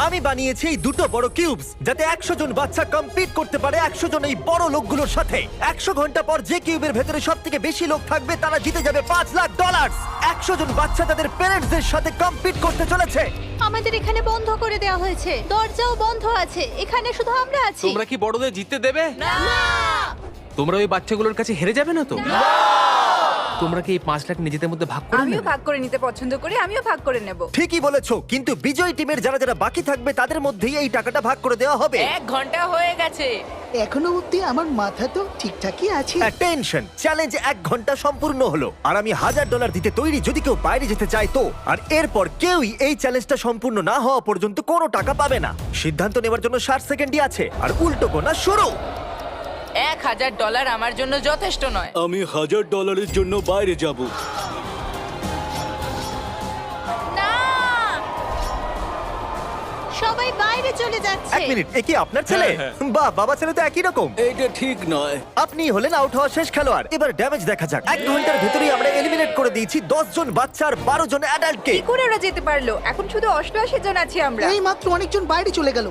আমি বানিয়েছি এই দুটো বড় কিউবস যাতে 100 জন বাচ্চা কম্পিট করতে পারে 100 জন এই বড় লোকগুলোর সাথে। 100 ঘন্টা পর যে কিউবের ভেতরে সবথেকে বেশি লোক থাকবে তারা জিতে যাবে $5,00,000। 100 জন বাচ্চা তাদের প্যারেন্টসদের সাথে কম্পিট করতে চলেছে। আমাদের এখানে বন্ধ করে দেওয়া হয়েছে, দরজাও বন্ধ আছে, এখানে শুধু আমরা আছি। তোমরা কি বড়দের জিততে দেবে? না! তোমরা ওই বাচ্চাগুলোর কাছে হেরে যাবে না তো? তোমরা কি এই 5 লাখ নিজেদের মধ্যে ভাগ করে আমিও নেবে? ভাগ করে নিতে পছন্দ করি, আমিও ভাগ করে নেব। ঠিকই বলেছো, কিন্তু বিজয়ী টিমের যারা যারা বাকি থাকবে তাদের মধ্যেই এই টাকাটা ভাগ করে দেওয়া হবে। 1 ঘন্টা হয়ে গেছে। এখনো অব্দি আমার মাথা তো ঠিকঠাকই আছে। টেনশন চ্যালেঞ্জ 1 ঘন্টা সম্পূর্ণ হলো আর আমি $1,000 দিতে তৈরি যদি কেউ বাইরে যেতে চায় তো। আর এরপর কেউই এই চ্যালেঞ্জটা সম্পূর্ণ না হওয়া পর্যন্ত কোনো টাকা পাবে না। সিদ্ধান্ত নেওয়ার জন্য 60 সেকেন্ডই আছে আর উল্টো গোনা শুরু। $1,000 আমার জন্য যথেষ্ট নয়। আমি $1,000 জন্য বাইরে যাব। না! সবাই বাইরে চলে যাচ্ছে। 1 মিনিট, এ কি আপনার ছেলে? বাহ, বাবা ছেলে তো একই রকম। এটা ঠিক নয়। আপনি হলেন আউট হওয়া শেষ খেলোয়াড়। এবার ড্যামেজ দেখা যাক। 1 ঘন্টার ভেতরেই আমরা এলিমিনেট করে দিয়েছি 10 জন বাচ্চা আর 12 জন অ্যাডাল্টকে। কি করে ওরা যেতে পারলো? এখন শুধু 88 জন আছি আমরা। এই মাত্র অনেকজন বাইরে চলে গেল।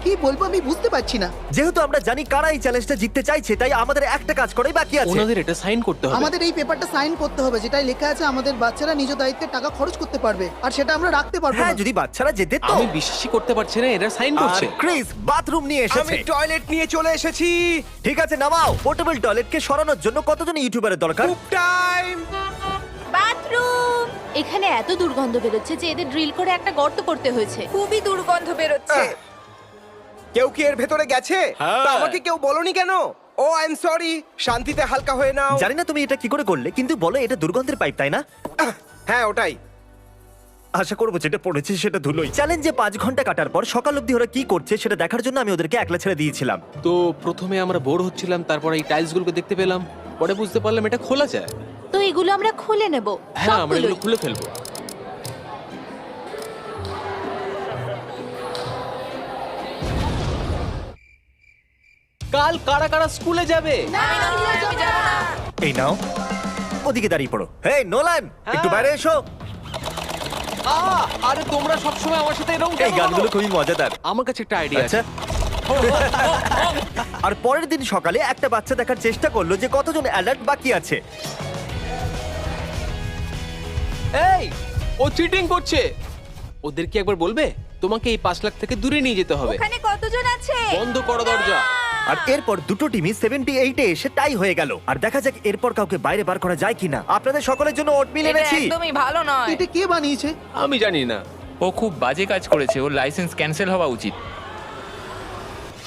কি বলবো আমি বুঝতে পারছি না। যেহেতু আমরা জানি কারা এই চ্যালেঞ্জটা জিততে চাইছে তাই আমাদের একটা কাজ করাই বাকি আছে। ওনাদের এটা সাইন করতে হবে। আমাদের এই পেপারটা সাইন করতে হবে যেটাই লেখা আছে আমাদের বাচ্চারা নিজ দায়িত্বে টাকা খরচ করতে পারবে আর সেটা আমরা রাখতে পারবো হ্যাঁ, না। যদি বাচ্চারা যেতে তো। আমি বিশ্বাসই করতে পারছি না এরা সাইন আর করছে। ক্রিস বাথরুম নিয়ে এসেছে। আমি টয়লেট নিয়ে চলে এসেছি। ঠিক আছে, নামাও। পোর্টেবল টয়লেটকে সরানোর জন্য কতজন ইউটিউবারের দরকার? খুব টাইম। বাথরুম! এখানে এত দুর্গন্ধ বেরোচ্ছে যে এদের ড্রিল করে একটা গর্ত করতে হয়েছে। খুবই দুর্গন্ধ বেরোচ্ছে। কেউ কি এর ভেতরে গেছে? তা আমাকে কেউ বলনি কেন? ও আই এম সরি। শান্তিতে হালকা হয়ে নাও। জানি না তুমি এটা কি করে করলে, কিন্তু বলো এটা দুর্গন্ধের পাইপ, তাই না? হ্যাঁ ওটাই। আশা করবো যেটা পড়েছে সেটা ধুলোই। চ্যালেঞ্জে 5 ঘন্টা কাটার পর সকাল অবধি ওরা কি করছে সেটা দেখার জন্য আমি ওদেরকে একলা ছেড়ে দিয়েছিলাম। তো প্রথমে আমরা বোর হচ্ছিলাম, তারপর এই টাইলসগুলোকে দেখতে পেলাম, পরে বুঝতে পারলাম এটা খোলা যায়। তো এগুলো আমরা খুলে নেব। হ্যাঁ, আমরা এগুলো সবগুলোই। খুলে ফেলবো। কাল কারা কারা স্কুলে যাবে? আমি যাবো না। এই নাও, ওদিকে দাঁড়িয়ে পড়ো। হেই নোলান, একটু বাইরে এসো। আরে তোমরা সবসময় আমার সাথে এরকম এই গানগুলো খুবই মজাদার। আমার কাছে একটা আইডিয়া আছে। আচ্ছা। আর পরের দিন সকালে একটা বাচ্চা দেখার চেষ্টা করলো যে কতজন অ্যালার্ট বাকি আছে। এই, ও চিটিং করছে। ওদের কি একবার বলবে? তোমাকে এই 5 লাখ থেকে দূরে নিয়ে যেতে হবে। ওখানে কতজন আছে? বন্ধ করো দরজা। আর এরপর দুটো টিমই 78-এ এসে টাই হয়ে গেল। আর দেখা যাক এরপর কাউকে বাইরে বার করা যায় কিনা। আপনাদের সকলের জন্য ওটমিল এটা এনেছি। একদমই ভালো নয়। এটা কে বানিয়েছে? আমি জানি না। ও খুব বাজে কাজ করেছে, ওর লাইসেন্স ক্যান্সেল হওয়া উচিত।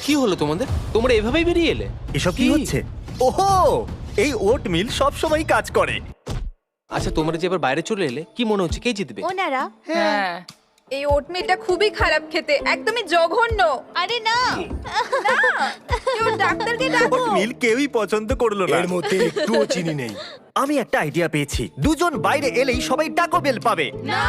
কি হলো তোমাদের? তোমরা এভাবেই বেরিয়ে এলে? এসব কি হচ্ছে? ওহো, এই ওটমিল সব সময় কাজ করে। আচ্ছা, তোমরা যে এবার বাইরে চলে এলে, কি মনে হচ্ছে কে জিতবে? ওনারা? হ্যাঁ, এই ওটমিলটা খুবই খারাপ খেতে, একদমই জঘন্য। আরে না! কেউ ডাক্তারকে ডাকো। ওটমিল কেউই পছন্দ করলো না। এর মধ্যে একটুও চিনি নেই। আমি একটা আইডিয়া পেয়েছি। দুজন বাইরে এলেই সবাই টাকো বেল পাবে। না!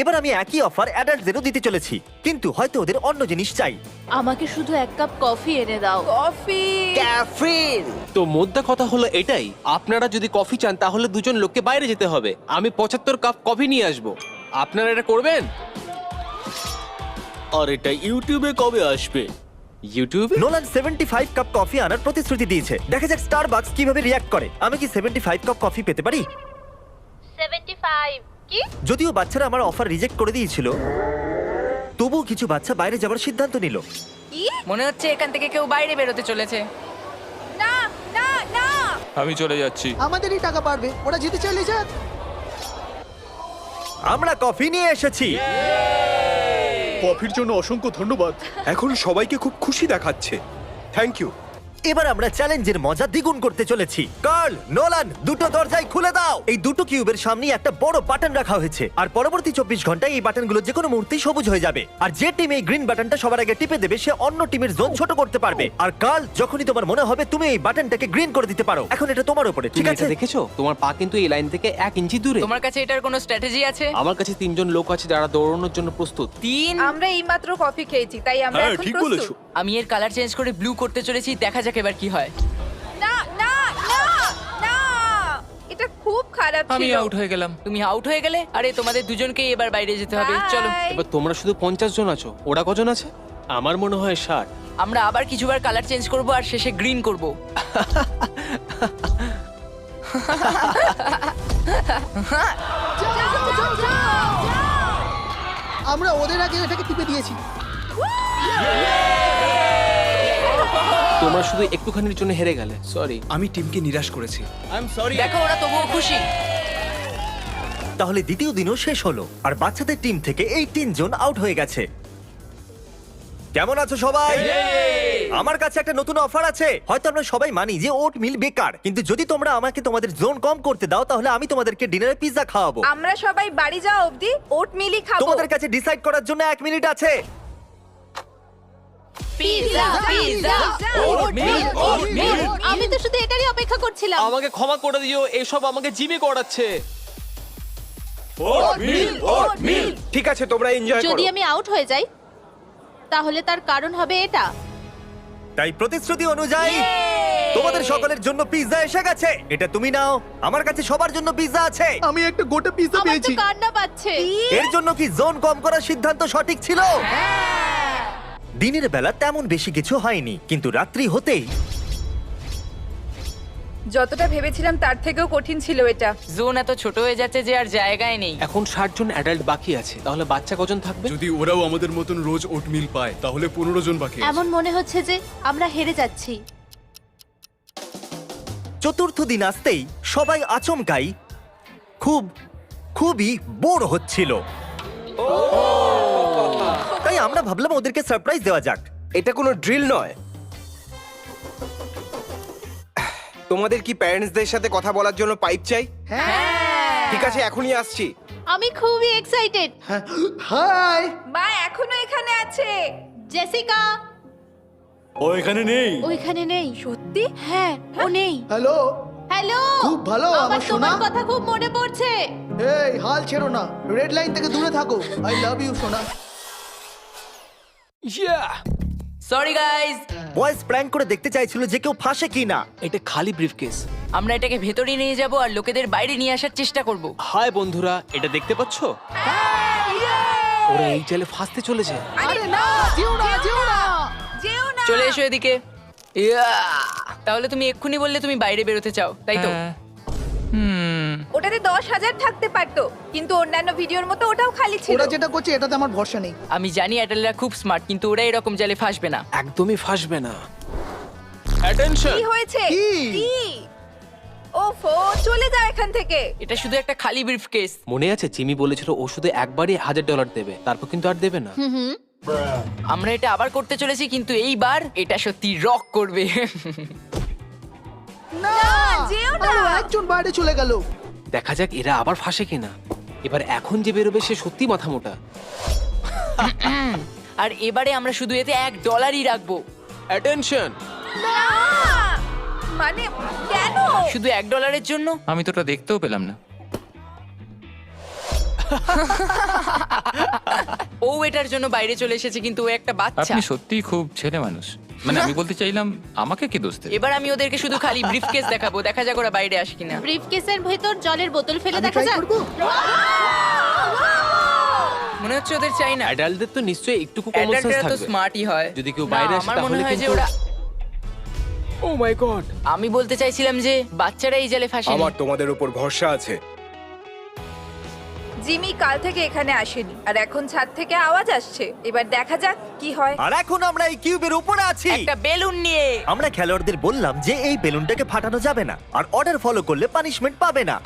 এবার আমি একই অফার অ্যাডাল্টদেরও দিতে চলেছি, কিন্তু হয়তো ওদের অন্য জিনিস চাই। আমাকে শুধু 1 কাপ কফি এনে দাও। কফি। ক্যাফিন। তো মোদ্দা কথা হলো এটাই, আপনারা যদি কফি চান তাহলে দুজন লোককে বাইরে যেতে হবে। আমি 75 কাপ কফি নিয়ে আসবো। আপনারা এটা করবেন? আর এটা ইউটিউবে কবে আসবে? ইউটিউবে? নোলান 75 কাপ কফি আনার প্রতিশ্রুতি দিয়েছে। দেখা যাক স্টারবাকস কিভাবে রিঅ্যাক্ট করে। আমি কি 75 কাপ কফি পেতে পারি? 75 কি? যদিও বাচ্চারা আমার অফার রিজেক্ট করে দিয়েছিল, তবুও কিছু বাচ্চা বাইরে যাবার সিদ্ধান্ত নিল। কি? মনে হচ্ছে এখান থেকে কেউ বাইরে বেরোতে চলেছে। না না না। আমি চলে যাচ্ছি। আমাদেরই টাকা পারবে, ওরা যেতে চাইলে যাক। আমরা কফি নিয়ে এসেছি। কফির জন্য অসংখ্য ধন্যবাদ। এখন সবাইকে খুব খুশি দেখাচ্ছে। Thank you. এবার আমরা চ্যালেঞ্জের মজা দ্বিগুণ করতে চলেছি। কার্ল, নোলান, দুটো দরজাই খুলে দাও। এই দুটো কিউবের সামনেই একটা বড় বাটন রাখা হয়েছে আর পরবর্তী 24 ঘন্টায় এই বাটনগুলো যে কোনো মুহূর্তেই সবুজ হয়ে যাবে। আর যে টিম এই গ্রিন বাটনটা সবার আগে টিপে দেবে সে অন্য টিমের জোন ছোট করতে পারবে। আর কার্ল, যখনই তোমার মনে হবে তুমি এই বাটনটাকে গ্রিন করে দিতে পারো। এখন এটা তোমার উপরে, ঠিক তুমি আছে? এটা দেখেছো? তোমার পা কিন্তু এই লাইন থেকে 1 ইঞ্চি দূরে। তোমার কাছে এটার কোনো স্ট্র্যাটেজি আছে? আমার কাছে 3 জন লোক আছে যারা দৌড়ানোর জন্য প্রস্তুত। 3? আমরা এইমাত্র কফি খেয়েছি, তাই আমরা হ্যাঁ, এখন ঠিক প্রস্তুত। বলেছো। আমি এর কালার চেঞ্জ করে ব্লু করতে চলেছি, দেখা যাক এবার কি হয়। না না না না, এটা খুব খারাপ আমি ছিল। আউট হয়ে গেলাম। তুমি আউট হয়ে গেলে? আরে তোমাদের দুজনকেই এবার বাইরে যেতে হবে। চলো। Bye! এবার তোমরা শুধু 50 জন আছো, ওরা কজন আছে? আমার মনে হয় 60। আমরা আবার কিছুবার কালার চেঞ্জ করব আর শেষে গ্রিন করব। আমরা ওদের আগে এটাকে টিপে দিয়েছি। তোমরা শুধু একটুখানির জন্য হেরে গেলে, সরি। আমি টিমকে নিরাশ করেছি। I am sorry. দেখো ওরা তবুও খুশি। তাহলে দ্বিতীয় দিনও শেষ হলো আর বাচ্চাদের টিম থেকে 18 জন আউট হয়ে গেছে। কেমন আছো সবাই? আমার কাছে একটা নতুন অফার আছে। হয়তো আমরা সবাই মানি যে ওট মিল বেকার, কিন্তু যদি তোমরা আমাকে তোমাদের জোন কম করতে দাও তাহলে আমি তোমাদেরকে ডিনারে পিৎজা খাওয়াবো। আমরা সবাই বাড়ি যাওয়া অবধি ওট মিলই খাবো। তোমাদের কাছে ডিসাইড করার জন্য 1 মিনিট আছে। পিৎজা পিৎজা ওট মিল। আমি তো শুধু এটারই অপেক্ষা করছিলাম। আমাকে ক্ষমা করে দিও, এসব আমাকে জিমে করাচ্ছে। ঠিক আছে, তোমরা এনজয় যদি করো। আমি আউট হয়ে যাই তাহলে তার কারণ হবে এটা। তাই প্রতিশ্রুতি অনুযায়ী তোমাদের সকলের জন্য পিৎজা এসে গেছে। এটা তুমি নাও। আমার কাছে সবার জন্য পিৎজা আছে। আমি একটা গোটা পিৎজা আমার তো পেয়েছি। কান্না পাচ্ছে। এর জন্য কি জোন কম করার সিদ্ধান্ত সঠিক ছিল? দিনের বেলা তেমন বেশি কিছু হয়নি, কিন্তু রাত্রি হতেই যতটা ভেবেছিলাম তার থেকেও কঠিন ছিল এটা। জোন এত ছোট হয়ে যাচ্ছে যে আর জায়গায় নেই। এখন 60 জন অ্যাডাল্ট বাকি আছে, তাহলে বাচ্চা কজন থাকবে? যদি ওরাও আমাদের মতন রোজ ওটমিল পায় তাহলে 15 জন বাকি আছে। এমন মনে হচ্ছে যে আমরা হেরে যাচ্ছি। চতুর্থ দিন আসতেই সবাই আচমকাই খুবই বোর হচ্ছিল। তাই আমরা ভাবলাম ওদেরকে সারপ্রাইজ দেওয়া যাক। এটা কোনো ড্রিল নয়। তোমাদের কি প্যারেন্টসদের সাথে কথা বলার জন্য পাইপ চাই? ঠিক আছে, এখনই আসছি। আমি খুবই এক্সাইটেড। হাই, মা এখনো এখানে আছে। জেসিকা ও এখানে নেই। ওইখানে নেই। সত্যি? হ্যাঁ, ও নেই। হ্যালো। হ্যালো। খুব ভালো, আমার সোনা। তোমার কথা খুব মনে পড়ছে। এই হাল ছেড়ো না, রেড লাইন থেকে দূরে থাকো। আই লাভ ইউ সোনা। Sorry guys. বয়েজ প্র্যাঙ্ক করে দেখতে চাইছিল যে কেউ ফাঁসে কিনা। এটা খালি ব্রিফকেস। আমরা এটাকে ভেতরে নিয়ে যাব আর লোকেদের বাইরে নিয়ে আসার চেষ্টা করব। হাই বন্ধুরা, এটা দেখতে পাচ্ছো? ওরা এই জালে ফাঁসতে চলেছে। আরে না, যেও না, যেও না। চলে এসো এদিকে। তাহলে তুমি এক্ষুনি বললে তুমি বাইরে বেরোতে চাও, তাই তো? হ্যাঁ। হুম। ওটাতে 10,000 থাকতে পারতো, কিন্তু অন্যান্য ভিডিওর মতো ওটাও খালি ছিল। ওরা যেটা করছে এটাতে আমার ভরসা নেই। আমি জানি অ্যাডাল্টরা খুব স্মার্ট, কিন্তু ওরা এরকম জালে ফাঁসবে না। একদমই ফাঁসবে না। অ্যাটেনশন! কি হয়েছে? কি? ওফো, চলে যাও এখান থেকে। এটা শুধু একটা খালি ব্রিফকেস। মনে আছে জিমি বলেছিল ও শুধু একবারই $1000 দেবে, তারপর কিন্তু আর দেবে না। আমরা এটা আবার করতে চলেছি, কিন্তু এইবার এটা সত্যি রক করবে। না, যেও না। আরো একজন বাইরে চলে গেল। দেখা যাক এরা আবার ফাঁসে কিনা। এবার এখন যে বেরোবে সে সত্যি মাথা মোটা। আর এবারে আমরা শুধু এতে $1 রাখবো। অ্যাটেনশন! না, মানে কেন? শুধু $1 জন্য। আমি তো ওটা দেখতেও পেলাম না। ও এটার জন্য বাইরে চলে এসেছে, কিন্তু ও একটা বাচ্চা। আপনি সত্যিই খুব ছেলে মানুষ। মানে আমি বলতে চাইলাম আমাকে কি দোষ দেবে? এবার আমি ওদেরকে শুধু খালি ব্রিফকেস দেখাবো, দেখা যাক ওরা বাইরে আসে কিনা। ব্রিফকেসের ভেতর জলের বোতল ফেলে আমি দেখা try যাক। করবো? মনে হচ্ছে ওদের চাই না। অ্যাডাল্টদের তো নিশ্চয়ই একটু কমন সেন্স অ্যাডাল্টরা তো থাকবে। স্মার্টই হয়। যদি কেউ না, বাইরে আসে আমার মনে তাহলে হয় যে কিন্তু ওরা। ও মাই গড! আমি বলতে চাইছিলাম যে বাচ্চারা এই জালে ফাঁসে। আমার তোমাদের উপর ভরসা আছে। জিমি কাল থেকে এখানে আসেনি, আর এখন ছাদ থেকে আওয়াজ আসছে। এবার দেখা যাক কি হয়। আর এখন আমরা এই কিউবের উপরে আছি। একটা বেলুন নিয়ে। আমরা খেলোয়াড়দের বললাম যে এই বেলুনটাকে ফাটানো যাবে না, আর অর্ডার ফলো করলে পানিশমেন্ট পাবে না।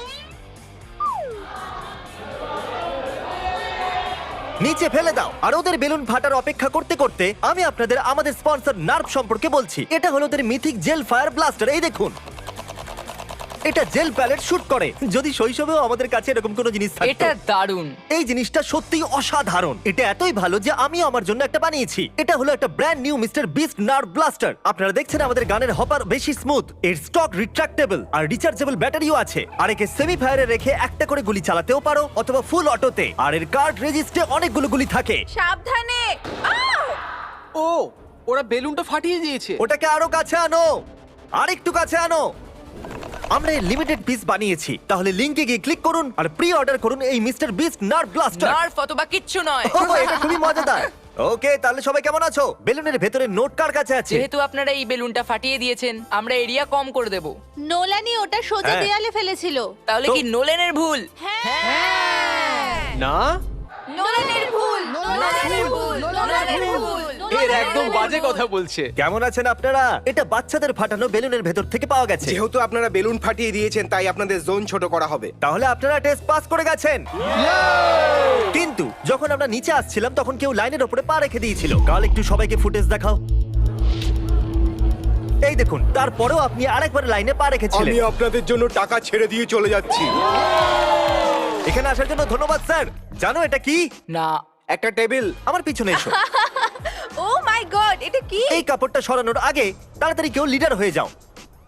নিচে ফেলে দাও। আর ওদের বেলুন ফাটার অপেক্ষা করতে করতে আমি আপনাদের আমাদের স্পন্সর নার্ভ সম্পর্কে বলছি। এটা হলো ওদের মিথিক জেল ফায়ার ব্লাস্টার। এই দেখুন, এটা জেল প্যালেট শুট করে। যদি শৈশবেও আমাদের কাছে এরকম কোনো জিনিস থাকতো। এটা দারুণ। এই জিনিসটা সত্যিই অসাধারণ। এটা এতই ভালো যে আমি আমার জন্য একটা বানিয়েছি। এটা হলো একটা brand new mister beast nerve blaster. আপনারা দেখছেন আমাদের গানের হপার বেশি স্মুথ। এর স্টক রিট্রাক্টেবল আর রিচার্জেবল ব্যাটারিও আছে। আর একে সেমি ফায়ারে রেখে একটা করে গুলি চালাতেও পারো, অথবা ফুল অটোতে। আর এর কার্ড রেজিস্টে অনেকগুলো গুলি থাকে। সাবধানে। ও, ওরা বেলুনটা ফাটিয়ে দিয়েছে। ওটাকে আরো কাছে আনো, আর একটু কাছে আনো। আমরা লিমিটেড পিস বানিয়েছি, তাহলে লিংকে গিয়ে ক্লিক করুন আর প্রি অর্ডার করুন এই mister beast nerve blaster. Nerve অথবা কিচ্ছু নয়। এটা খুবই মজাদার। ওকে, তাহলে সবাই কেমন আছো? বেলুনের ভেতরে নোট কার কাছে আছে? যেহেতু আপনারা এই বেলুনটা ফাটিয়ে দিয়েছেন, আমরা এরিয়া কম করে দেব। নোলানই ওটা সোজা হ্যাঁ। দেয়ালে ফেলেছিল। তাহলে কি নোলেনের ভুল? না, নোলানের ভুল, নোলানের ভুল, নোলানের ভুল। এর একদম বাজে কথা বলছে। কেমন আছেন আপনারা? এটা বাচ্চাদের ফাটানো বেলুনের ভেতর থেকে পাওয়া গেছে। যেহেতু আপনারা বেলুন ফাটিয়ে দিয়েছেন তাই আপনাদের জোন ছোট করা হবে। তাহলে আপনারা টেস্ট পাস করে গেছেন। কিন্তু যখন আমরা নিচে আসছিলাম তখন কেউ লাইনের উপরে পা রেখে দিয়েছিল। কাল একটু সবাইকে ফুটেজ দেখাও। এই দেখুন, তারপরেও আপনি আরেকবার লাইনে পা রেখেছিলেন। আমি আপনাদের জন্য টাকা ছেড়ে দিয়ে চলে যাচ্ছি। এখানে আসার জন্য ধন্যবাদ স্যার। জানো এটা কি? না, একটা টেবিল। আমার পিছনে এসো। ও মাই গড, এটা কি? এই কাপড়টা সরানোর আগে তাড়াতাড়ি কেউ লিডার হয়ে যাও।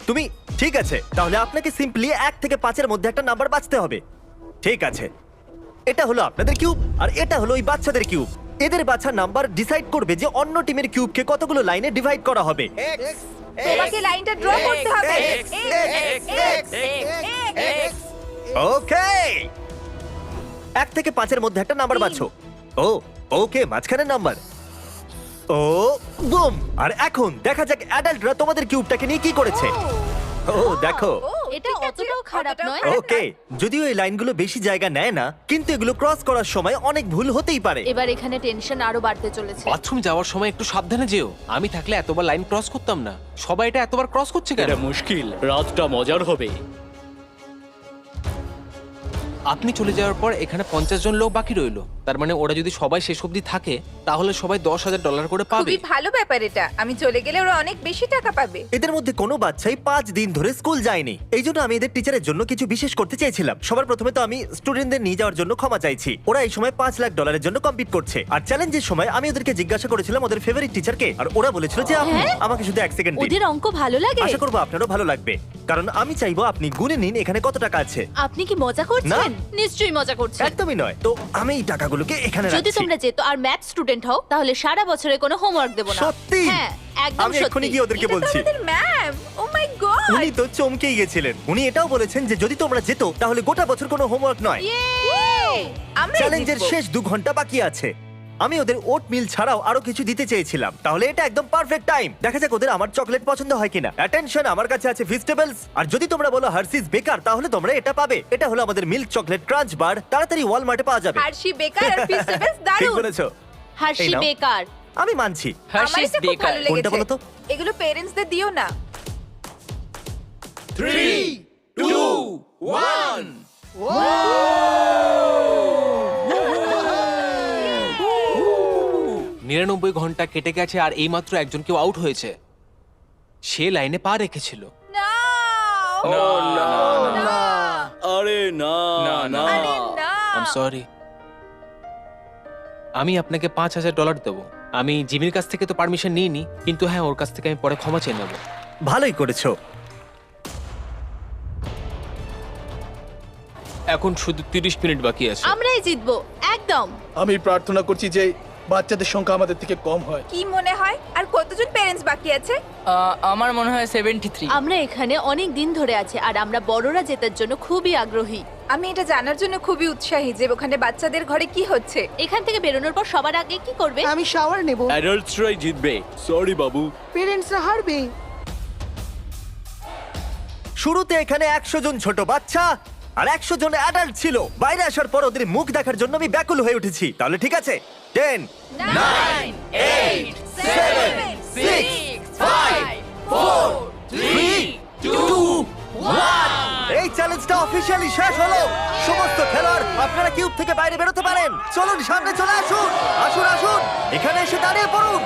তুমি ঠিক আছে, তাহলে আপনাকে সিম্পলি 1 থেকে 5-এর মধ্যে একটা নাম্বার বাছতে হবে। ঠিক আছে, এটা হলো আপনাদের কিউব আর এটা হলো ওই বাচ্চাদের কিউব। এদের বাছা নাম্বার ডিসাইড করবে যে অন্য টিমের কিউবকে কতগুলো লাইনে ডিভাইড করা হবে। তোমাকে লাইনটা ড্র করতে হবে। ওকে, 1 থেকে 5-এর মধ্যে একটা নাম্বার বাছো। ও ওকে, মাঝখানের নাম্বার। ও বুম। আর এখন দেখা যাক অ্যাডাল্টরা তোমাদের কিউবটাকে নিয়ে কি করেছে। ও দেখো, এটা অতটাও খারাপ নয়। ওকে, যদিও এই লাইনগুলো বেশি জায়গা নেয় না, কিন্তু এগুলো ক্রস করার সময় অনেক ভুল হতেই পারে। এবার এখানে টেনশন আরো বাড়তে চলেছে। বাথরুম যাওয়ার সময় একটু সাবধানে যেও। আমি থাকলে এতবার লাইন ক্রস করতাম না। সবাই এটা এতবার ক্রস করছে কেন? এটা মুশকিল, রাতটা মজার হবে। আপনি চলে যাওয়ার পর এখানে 50 জন লোক বাকি রইলো। তার মানে ওরা যদি সবাই শেষ অবধি থাকে তাহলে সবাই $10,000 করে পাবে। খুবই ভালো ব্যাপার এটা। আমি চলে গেলে ওরা অনেক বেশি টাকা পাবে। এদের মধ্যে কোনো বাচ্চাই 5 দিন ধরে স্কুল যায়নি। এই জন্য আমি এদের টিচারের জন্য কিছু বিশেষ করতে চেয়েছিলাম। সবার প্রথমে তো আমি স্টুডেন্টদের নিয়ে যাওয়ার জন্য ক্ষমা চাইছি। ওরা এই সময় $5,00,000 জন্য কম্পিট করছে। আর চ্যালেঞ্জের সময় আমি ওদেরকে জিজ্ঞাসা করেছিলাম ওদের ফেভারিট টিচারকে, আর ওরা বলেছিল যে আপনি। আমাকে শুধু 1 সেকেন্ড দিন। ওদের অঙ্ক ভালো লাগে? আশা করবো আপনারও ভালো লাগবে, কারণ আমি চাইবো আপনি গুনে নিন এখানে কত টাকা আছে। আপনি কি মজা করছেন? নিশ্চয়ই মজা করছেন। একদমই নয়। তো আমি এই টাকাগুলোকে এখানে যদি রাখছি। তোমরা যেত আর ম্যাথ স্টুডেন্ট হও তাহলে সারা বছরে কোনো হোমওয়ার্ক দেব না। সত্যি? হ্যাঁ, একদম আমি এক্ষুনি সত্যি। গিয়ে ওদেরকে বলছি। ম্যাম, ও মাই গড। উনি তো চমকেই গেছিলেন। উনি এটাও বলেছেন যে যদি তোমরা যেত তাহলে গোটা বছর কোনো হোমওয়ার্ক নয়। আমরা চ্যালেঞ্জের শেষ 2 ঘন্টা বাকি আছে। আমি ওদের ওট মিল ছাড়াও আরো কিছু দিতে চেয়েছিলাম, তাহলে এটা একদম পারফেক্ট টাইম। দেখা যাক ওদের আমার চকলেট পছন্দ হয় কিনা। অ্যাটেনশন, আমার কাছে আছে ভেজিটেবলস, আর যদি তোমরা বলো হার্সিস বেকার তাহলে তোমরা এটা পাবে। এটা হলো আমাদের মিল্ক চকলেট ক্রাঞ্চ বার, তাড়াতাড়ি ওয়ালমার্টে পাওয়া যাবে। হার্শি বেকার আর ফিস্টেবলস ঠিক দারুণ। বলেছো। হার্শি এই নাও। বেকার। আমি মানছি। আমার হার্শিস এটা খুব বেকার। ভালো কোনটা বলো লেগেছে। তো? এগুলো পেরেন্টসদের দিও না। 3, 2, 1। 99 ঘন্টা কেটে গেছে আর এইমাত্র একজন কেউ আউট হয়েছে। সে লাইনে পা রেখেছিল। না। আরে না না। আরে না। I am sorry. আমি আপনাকে $5,000 দেবো। আমি জিমির কাছ থেকে তো পারমিশন নিইনি, কিন্তু হ্যাঁ, ওর কাছ থেকে আমি পরে ক্ষমা চেয়ে নেবো। ভালোই করেছো। এখন শুধু 30 মিনিট বাকি আছে। আমরাই জিতবো একদম। আমি প্রার্থনা করছি যে বাচ্চাদের সংখ্যা আমাদের থেকে কম হয়। কি মনে হয় আর কতজন পেরেন্টস বাকি আছে? আমার মনে হয় 73। আমরা এখানে অনেক দিন ধরে আছি আর আমরা বড়রা জেতার জন্য খুবই আগ্রহী। আমি এটা জানার জন্য খুবই উৎসাহী যে ওখানে বাচ্চাদের ঘরে কি হচ্ছে। এখান থেকে বেরোনোর পর সবার আগে কি করবে? আমি শাওয়ার নেব। অ্যাডাল্টসরাই জিতবে। সরি বাবু। পেরেন্টসরা হারবে। শুরুতে এখানে 100 জন ছোট বাচ্চা আর 100 জন অ্যাডাল্ট ছিল। বাইরে আসার পর ওদের মুখ দেখার জন্য আমি ব্যাকুল হয়ে উঠেছি। তাহলে ঠিক আছে, 10, 9, 8, 7, 6, 5, 4, 3, 2, 1। এই চ্যালেঞ্জটা অফিশিয়ালি শেষ হলো। সমস্ত খেলোয়াড় আপনারা কিউব থেকে বাইরে বেরোতে পারেন। চলুন সামনে চলে আসুন। আসুন আসুন, এখানে এসে দাঁড়িয়ে পড়ুন।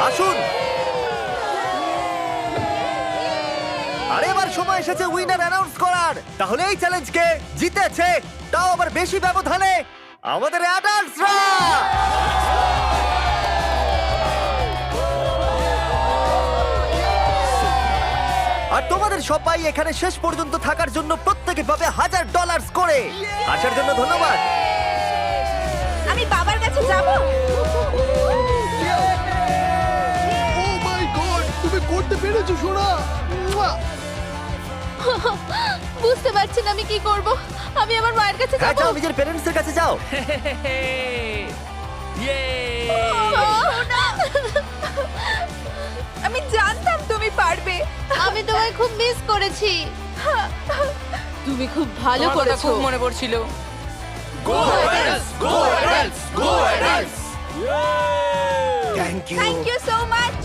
আসুন। আর এবার সময় এসেছে উইনার অ্যানাউন্স করার। তাহলে এই চ্যালেঞ্জকে জিতেছে, তাও আবার বেশি ব্যবধানে, আমাদের অ্যাডাল্টসরা। আর তোমাদের সবাই এখানে শেষ পর্যন্ত থাকার জন্য প্রত্যেকে পাবে $1,000 করে। আসার জন্য ধন্যবাদ। আমি বাবার কাছে যাব। ও মাই গড, তুমি করতে পেরেছো সোনা। মুয়া। বুঝতে পারছি না আমি কি করব। আমি আমার মায়ের কাছে হ্যাঁ যাব। যাও, নিজের প্যারেন্টসের কাছে যাও। আমি জানতাম তুমি পারবে। আমি তোমায় খুব মিস করেছি। তুমি খুব ভালো তোমার কথা করেছো। খুব মনে পড়ছিল। Thank you thank you so much.